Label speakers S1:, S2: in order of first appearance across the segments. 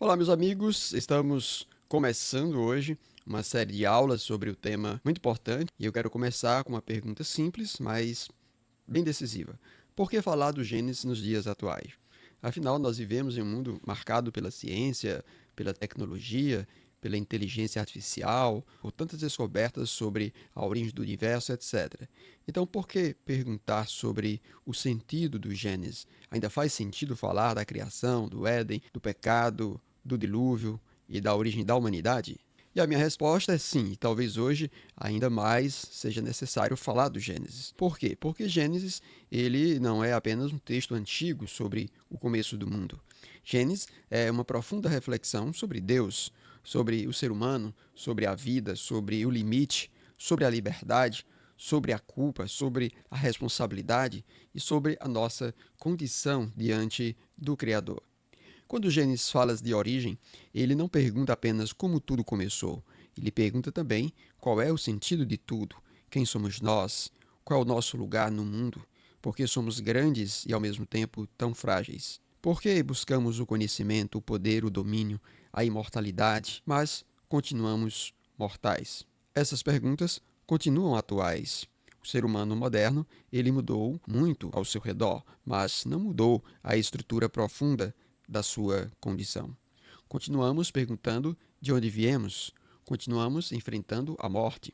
S1: Olá, meus amigos, estamos começando hoje uma série de aulas sobre o tema muito importante e eu quero começar com uma pergunta simples, mas bem decisiva. Por que falar do Gênesis nos dias atuais? Afinal, nós vivemos em um mundo marcado pela ciência, pela tecnologia, pela inteligência artificial, por tantas descobertas sobre a origem do universo, etc. Então, por que perguntar sobre o sentido do Gênesis? Ainda faz sentido falar da criação, do Éden, do pecado, do dilúvio e da origem da humanidade? E a minha resposta é sim, e talvez hoje ainda mais seja necessário falar do Gênesis. Por quê? Porque Gênesis, ele não é apenas um texto antigo sobre o começo do mundo. Gênesis é uma profunda reflexão sobre Deus, sobre o ser humano, sobre a vida, sobre o limite, sobre a liberdade, sobre a culpa, sobre a responsabilidade e sobre a nossa condição diante do Criador. Quando Gênesis fala de origem, ele não pergunta apenas como tudo começou, ele pergunta também qual é o sentido de tudo, quem somos nós, qual é o nosso lugar no mundo, por que somos grandes e ao mesmo tempo tão frágeis. Por que buscamos o conhecimento, o poder, o domínio, a imortalidade, mas continuamos mortais? Essas perguntas continuam atuais. O ser humano moderno, ele mudou muito ao seu redor, mas não mudou a estrutura profunda da sua condição. Continuamos perguntando de onde viemos, continuamos enfrentando a morte,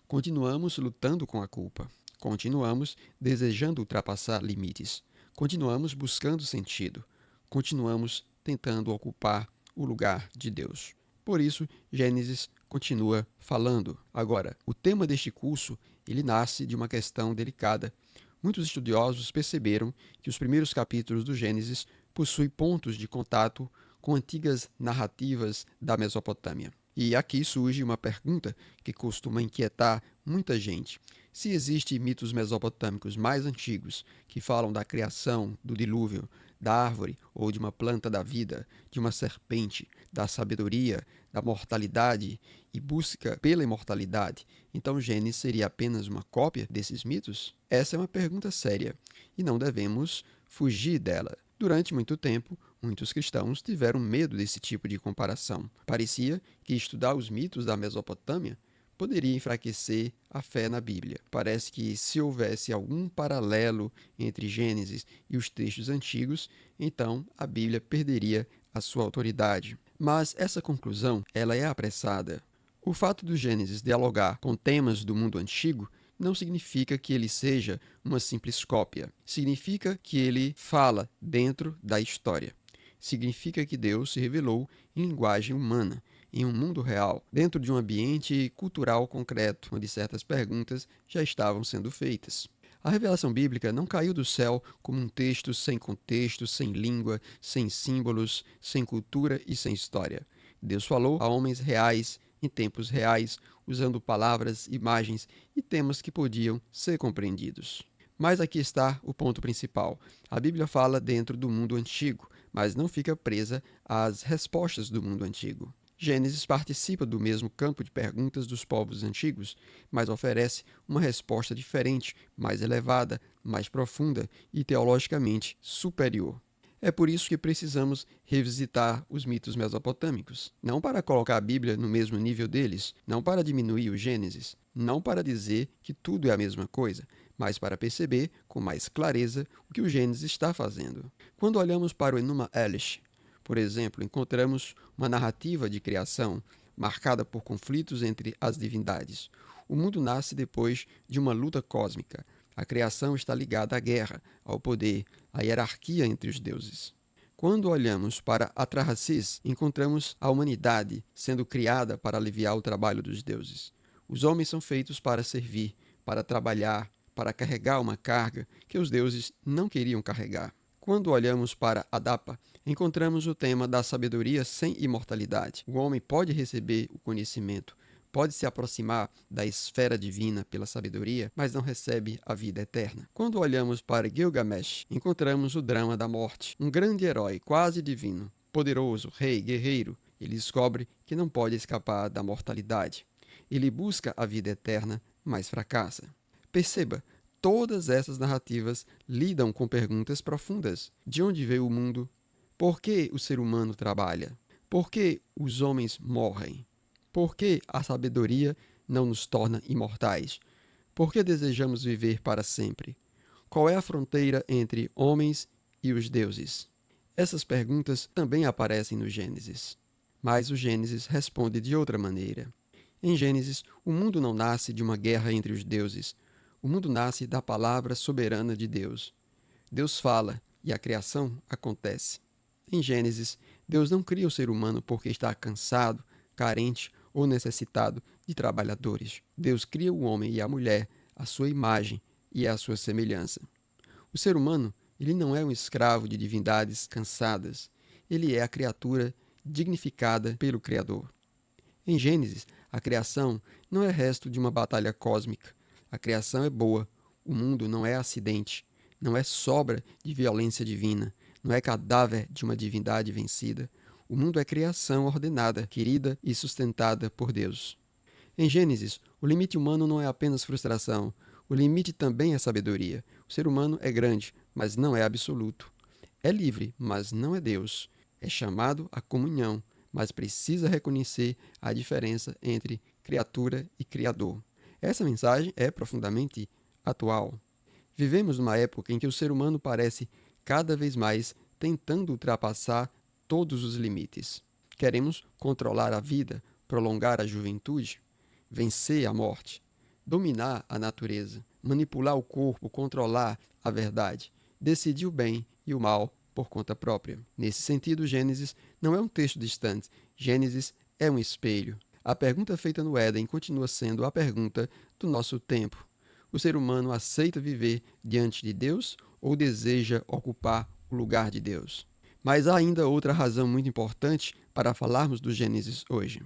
S1: continuamos lutando com a culpa, continuamos desejando ultrapassar limites, continuamos buscando sentido, continuamos tentando ocupar o lugar de Deus. Por isso, Gênesis continua falando. Agora, o tema deste curso, ele nasce de uma questão delicada. Muitos estudiosos perceberam que os primeiros capítulos do Gênesis possuem pontos de contato com antigas narrativas da Mesopotâmia. E aqui surge uma pergunta que costuma inquietar muita gente. Se existem mitos mesopotâmicos mais antigos que falam da criação, do dilúvio, da árvore ou de uma planta da vida, de uma serpente, da sabedoria, da mortalidade e busca pela imortalidade, então Gênesis seria apenas uma cópia desses mitos? Essa é uma pergunta séria e não devemos fugir dela. Durante muito tempo, muitos cristãos tiveram medo desse tipo de comparação. Parecia que estudar os mitos da Mesopotâmia poderia enfraquecer a fé na Bíblia. Parece que se houvesse algum paralelo entre Gênesis e os textos antigos, então a Bíblia perderia a sua autoridade. Mas essa conclusão, ela é apressada. O fato do Gênesis dialogar com temas do mundo antigo não significa que ele seja uma simples cópia. Significa que ele fala dentro da história. Significa que Deus se revelou em linguagem humana, em um mundo real, dentro de um ambiente cultural concreto, onde certas perguntas já estavam sendo feitas. A revelação bíblica não caiu do céu como um texto sem contexto, sem língua, sem símbolos, sem cultura e sem história. Deus falou a homens reais, em tempos reais, usando palavras, imagens e temas que podiam ser compreendidos. Mas aqui está o ponto principal. A Bíblia fala dentro do mundo antigo, mas não fica presa às respostas do mundo antigo. Gênesis participa do mesmo campo de perguntas dos povos antigos, mas oferece uma resposta diferente, mais elevada, mais profunda e teologicamente superior. É por isso que precisamos revisitar os mitos mesopotâmicos, não para colocar a Bíblia no mesmo nível deles, não para diminuir o Gênesis, não para dizer que tudo é a mesma coisa, mas para perceber com mais clareza o que o Gênesis está fazendo. Quando olhamos para o Enuma Elish, por exemplo, encontramos uma narrativa de criação marcada por conflitos entre as divindades. O mundo nasce depois de uma luta cósmica. A criação está ligada à guerra, ao poder, à hierarquia entre os deuses. Quando olhamos para Atrahasis, encontramos a humanidade sendo criada para aliviar o trabalho dos deuses. Os homens são feitos para servir, para trabalhar, para carregar uma carga que os deuses não queriam carregar. Quando olhamos para Adapa, encontramos o tema da sabedoria sem imortalidade. O homem pode receber o conhecimento, pode se aproximar da esfera divina pela sabedoria, mas não recebe a vida eterna. Quando olhamos para Gilgamesh, encontramos o drama da morte. Um grande herói, quase divino, poderoso, rei, guerreiro, ele descobre que não pode escapar da mortalidade. Ele busca a vida eterna, mas fracassa. Perceba, todas essas narrativas lidam com perguntas profundas. De onde veio o mundo? Por que o ser humano trabalha? Por que os homens morrem? Por que a sabedoria não nos torna imortais? Por que desejamos viver para sempre? Qual é a fronteira entre homens e os deuses? Essas perguntas também aparecem no Gênesis. Mas o Gênesis responde de outra maneira. Em Gênesis, o mundo não nasce de uma guerra entre os deuses. O mundo nasce da palavra soberana de Deus. Deus fala e a criação acontece. Em Gênesis, Deus não cria o ser humano porque está cansado, carente ou necessitado de trabalhadores. Deus cria o homem e a mulher à sua imagem e à sua semelhança. O ser humano, ele não é um escravo de divindades cansadas. Ele é a criatura dignificada pelo Criador. Em Gênesis, a criação não é resto de uma batalha cósmica. A criação é boa. O mundo não é acidente. Não é sobra de violência divina. Não é cadáver de uma divindade vencida. O mundo é criação ordenada, querida e sustentada por Deus. Em Gênesis, o limite humano não é apenas frustração. O limite também é sabedoria. O ser humano é grande, mas não é absoluto. É livre, mas não é Deus. É chamado à comunhão, mas precisa reconhecer a diferença entre criatura e Criador. Essa mensagem é profundamente atual. Vivemos numa época em que o ser humano parece cada vez mais tentando ultrapassar todos os limites. Queremos controlar a vida, prolongar a juventude, vencer a morte, dominar a natureza, manipular o corpo, controlar a verdade, decidir o bem e o mal por conta própria. Nesse sentido, Gênesis não é um texto distante. Gênesis é um espelho. A pergunta feita no Éden continua sendo a pergunta do nosso tempo. O ser humano aceita viver diante de Deus ou deseja ocupar o lugar de Deus? Mas há ainda outra razão muito importante para falarmos do Gênesis hoje.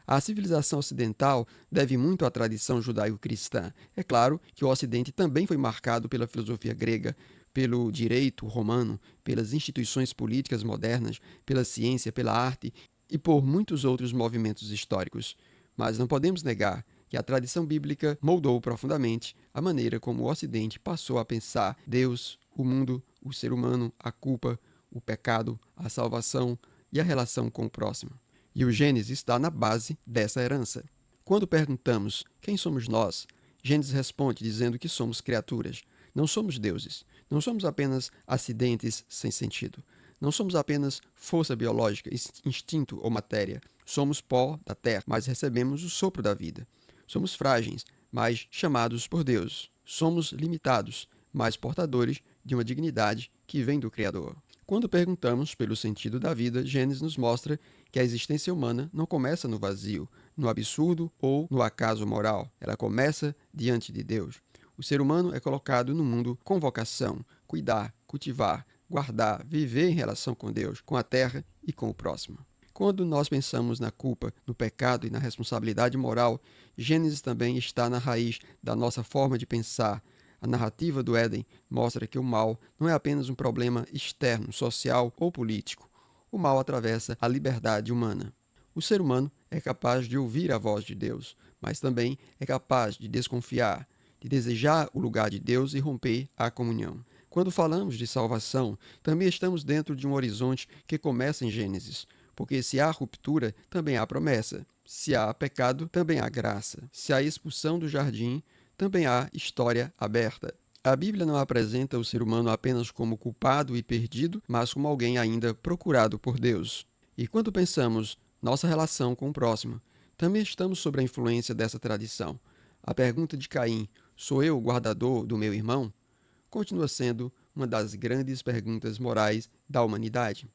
S1: A civilização ocidental deve muito à tradição judaico-cristã. É claro que o Ocidente também foi marcado pela filosofia grega, pelo direito romano, pelas instituições políticas modernas, pela ciência, pela arte e por muitos outros movimentos históricos. Mas não podemos negar que a tradição bíblica moldou profundamente a maneira como o Ocidente passou a pensar Deus, o mundo, o ser humano, a culpa, o pecado, a salvação e a relação com o próximo. E o Gênesis está na base dessa herança. Quando perguntamos quem somos nós, Gênesis responde dizendo que somos criaturas. Não somos deuses. Não somos apenas acidentes sem sentido. Não somos apenas força biológica, instinto ou matéria. Somos pó da terra, mas recebemos o sopro da vida. Somos frágeis, mas chamados por Deus. Somos limitados, mas portadores de uma dignidade que vem do Criador. Quando perguntamos pelo sentido da vida, Gênesis nos mostra que a existência humana não começa no vazio, no absurdo ou no acaso moral. Ela começa diante de Deus. O ser humano é colocado no mundo com vocação, cuidar, cultivar, guardar, viver em relação com Deus, com a terra e com o próximo. Quando nós pensamos na culpa, no pecado e na responsabilidade moral, Gênesis também está na raiz da nossa forma de pensar. A narrativa do Éden mostra que o mal não é apenas um problema externo, social ou político. O mal atravessa a liberdade humana. O ser humano é capaz de ouvir a voz de Deus, mas também é capaz de desconfiar, de desejar o lugar de Deus e romper a comunhão. Quando falamos de salvação, também estamos dentro de um horizonte que começa em Gênesis, porque se há ruptura, também há promessa. Se há pecado, também há graça. Se há expulsão do jardim, também há história aberta. A Bíblia não apresenta o ser humano apenas como culpado e perdido, mas como alguém ainda procurado por Deus. E quando pensamos nossa relação com o próximo, também estamos sob a influência dessa tradição. A pergunta de Caim, sou eu o guardador do meu irmão? Continua sendo uma das grandes perguntas morais da humanidade.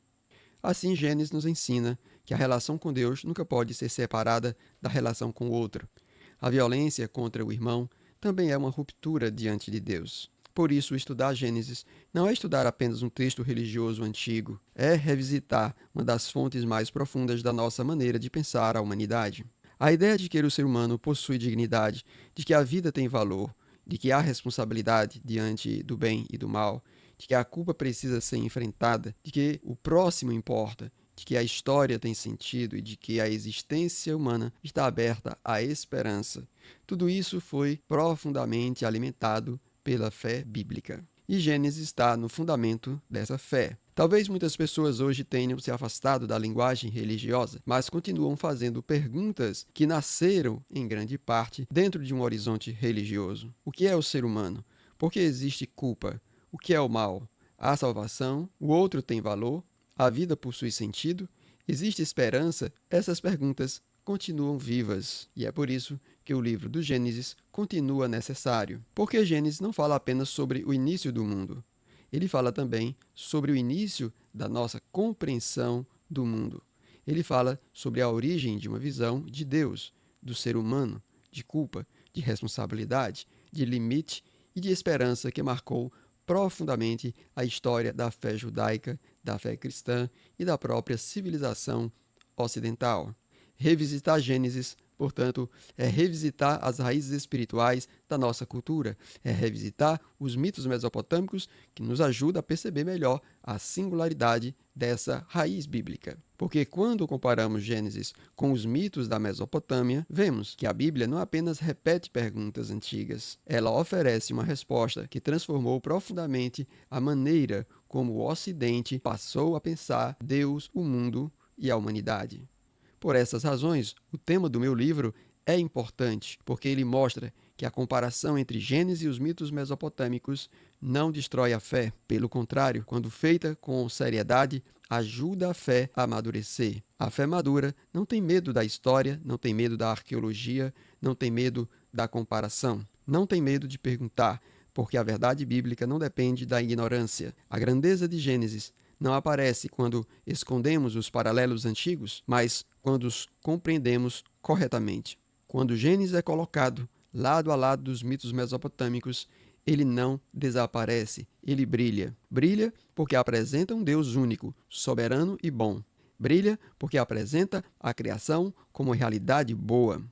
S1: Assim, Gênesis nos ensina que a relação com Deus nunca pode ser separada da relação com o outro. A violência contra o irmão também é uma ruptura diante de Deus. Por isso, estudar Gênesis não é estudar apenas um texto religioso antigo, é revisitar uma das fontes mais profundas da nossa maneira de pensar a humanidade. A ideia de que o ser humano possui dignidade, de que a vida tem valor, de que há responsabilidade diante do bem e do mal, de que a culpa precisa ser enfrentada, de que o próximo importa, de que a história tem sentido e de que a existência humana está aberta à esperança. Tudo isso foi profundamente alimentado pela fé bíblica. E Gênesis está no fundamento dessa fé. Talvez muitas pessoas hoje tenham se afastado da linguagem religiosa, mas continuam fazendo perguntas que nasceram, em grande parte, dentro de um horizonte religioso. O que é o ser humano? Por que existe culpa? O que é o mal? Há salvação? O outro tem valor? A vida possui sentido? Existe esperança? Essas perguntas continuam vivas. E é por isso que o livro do Gênesis continua necessário. Porque Gênesis não fala apenas sobre o início do mundo. Ele fala também sobre o início da nossa compreensão do mundo. Ele fala sobre a origem de uma visão de Deus, do ser humano, de culpa, de responsabilidade, de limite e de esperança que marcou profundamente a história da fé judaica, da fé cristã e da própria civilização ocidental. Revisitar Gênesis, portanto, é revisitar as raízes espirituais da nossa cultura, é revisitar os mitos mesopotâmicos que nos ajuda a perceber melhor a singularidade dessa raiz bíblica. Porque quando comparamos Gênesis com os mitos da Mesopotâmia, vemos que a Bíblia não apenas repete perguntas antigas, ela oferece uma resposta que transformou profundamente a maneira como o Ocidente passou a pensar Deus, o mundo e a humanidade. Por essas razões, o tema do meu livro é importante, porque ele mostra que a comparação entre Gênesis e os mitos mesopotâmicos não destrói a fé. Pelo contrário, quando feita com seriedade, ajuda a fé a amadurecer. A fé madura não tem medo da história, não tem medo da arqueologia, não tem medo da comparação, não tem medo de perguntar, porque a verdade bíblica não depende da ignorância. A grandeza de Gênesis não aparece quando escondemos os paralelos antigos, mas quando os compreendemos corretamente. Quando Gênesis é colocado lado a lado dos mitos mesopotâmicos, ele não desaparece, ele brilha. Brilha porque apresenta um Deus único, soberano e bom. Brilha porque apresenta a criação como realidade boa.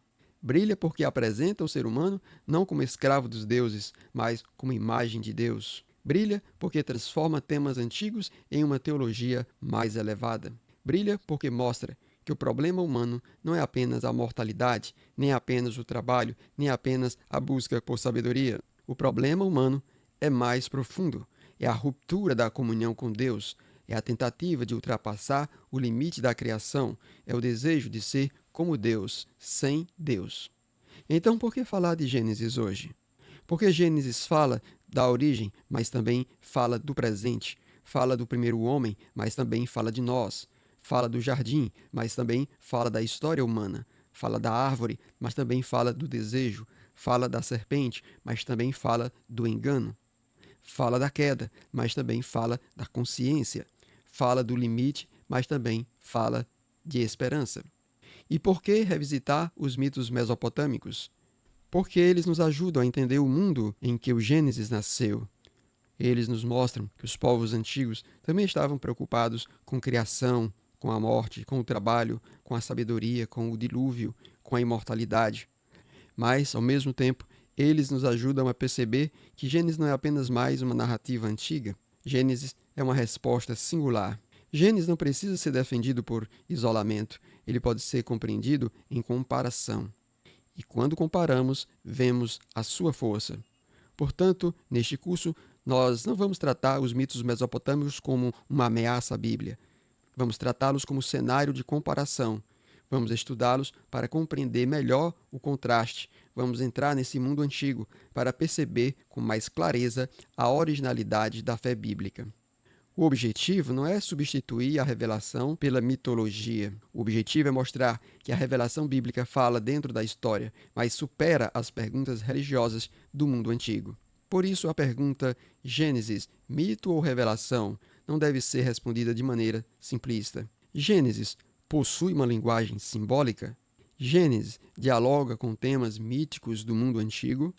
S1: Brilha porque apresenta o ser humano não como escravo dos deuses, mas como imagem de Deus. Brilha porque transforma temas antigos em uma teologia mais elevada. Brilha porque mostra que o problema humano não é apenas a mortalidade, nem apenas o trabalho, nem apenas a busca por sabedoria. O problema humano é mais profundo. É a ruptura da comunhão com Deus, é a tentativa de ultrapassar o limite da criação, é o desejo de ser como Deus, sem Deus. Então, por que falar de Gênesis hoje? Porque Gênesis fala da origem, mas também fala do presente. Fala do primeiro homem, mas também fala de nós. Fala do jardim, mas também fala da história humana. Fala da árvore, mas também fala do desejo. Fala da serpente, mas também fala do engano. Fala da queda, mas também fala da consciência. Fala do limite, mas também fala de esperança. E por que revisitar os mitos mesopotâmicos? Porque eles nos ajudam a entender o mundo em que o Gênesis nasceu. Eles nos mostram que os povos antigos também estavam preocupados com criação, com a morte, com o trabalho, com a sabedoria, com o dilúvio, com a imortalidade. Mas, ao mesmo tempo, eles nos ajudam a perceber que Gênesis não é apenas mais uma narrativa antiga. Gênesis é uma resposta singular. Gênesis não precisa ser defendido por isolamento, ele pode ser compreendido em comparação. E quando comparamos, vemos a sua força. Portanto, neste curso, nós não vamos tratar os mitos mesopotâmicos como uma ameaça à Bíblia. Vamos tratá-los como cenário de comparação. Vamos estudá-los para compreender melhor o contraste. Vamos entrar nesse mundo antigo para perceber com mais clareza a originalidade da fé bíblica. O objetivo não é substituir a revelação pela mitologia. O objetivo é mostrar que a revelação bíblica fala dentro da história, mas supera as perguntas religiosas do mundo antigo. Por isso, a pergunta Gênesis, mito ou revelação, não deve ser respondida de maneira simplista. Gênesis possui uma linguagem simbólica? Gênesis dialoga com temas míticos do mundo antigo?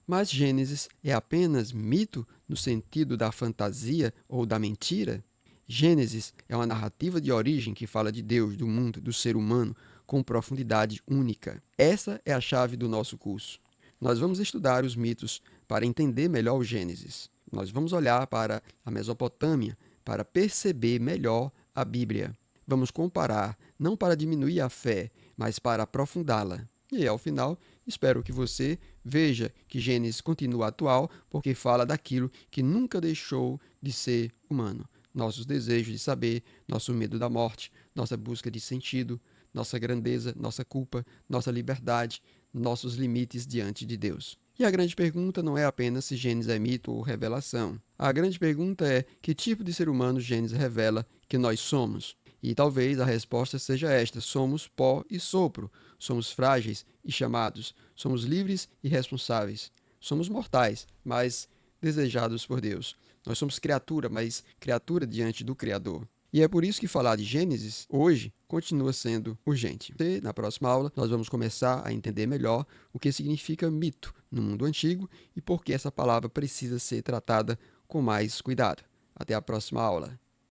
S1: Mas Gênesis é apenas mito no sentido da fantasia ou da mentira? Gênesis é uma narrativa de origem que fala de Deus, do mundo, do ser humano, com profundidade única. Essa é a chave do nosso curso. Nós vamos estudar os mitos para entender melhor o Gênesis. Nós vamos olhar para a Mesopotâmia para perceber melhor a Bíblia. Vamos comparar, não para diminuir a fé, mas para aprofundá-la. E, ao final, espero que você veja que Gênesis continua atual porque fala daquilo que nunca deixou de ser humano. nossos desejos de saber, nosso medo da morte, nossa busca de sentido, nossa grandeza, nossa culpa, nossa liberdade, nossos limites diante de Deus. E a grande pergunta não é apenas se Gênesis é mito ou revelação. A grande pergunta é que tipo de ser humano Gênesis revela que nós somos. E talvez a resposta seja esta: somos pó e sopro, somos frágeis e chamados, somos livres e responsáveis, somos mortais, mas desejados por Deus. Nós somos criatura, mas criatura diante do Criador. E é por isso que falar de Gênesis hoje continua sendo urgente. E na próxima aula nós vamos começar a entender melhor o que significa mito no mundo antigo e por que essa palavra precisa ser tratada com mais cuidado. Até a próxima aula.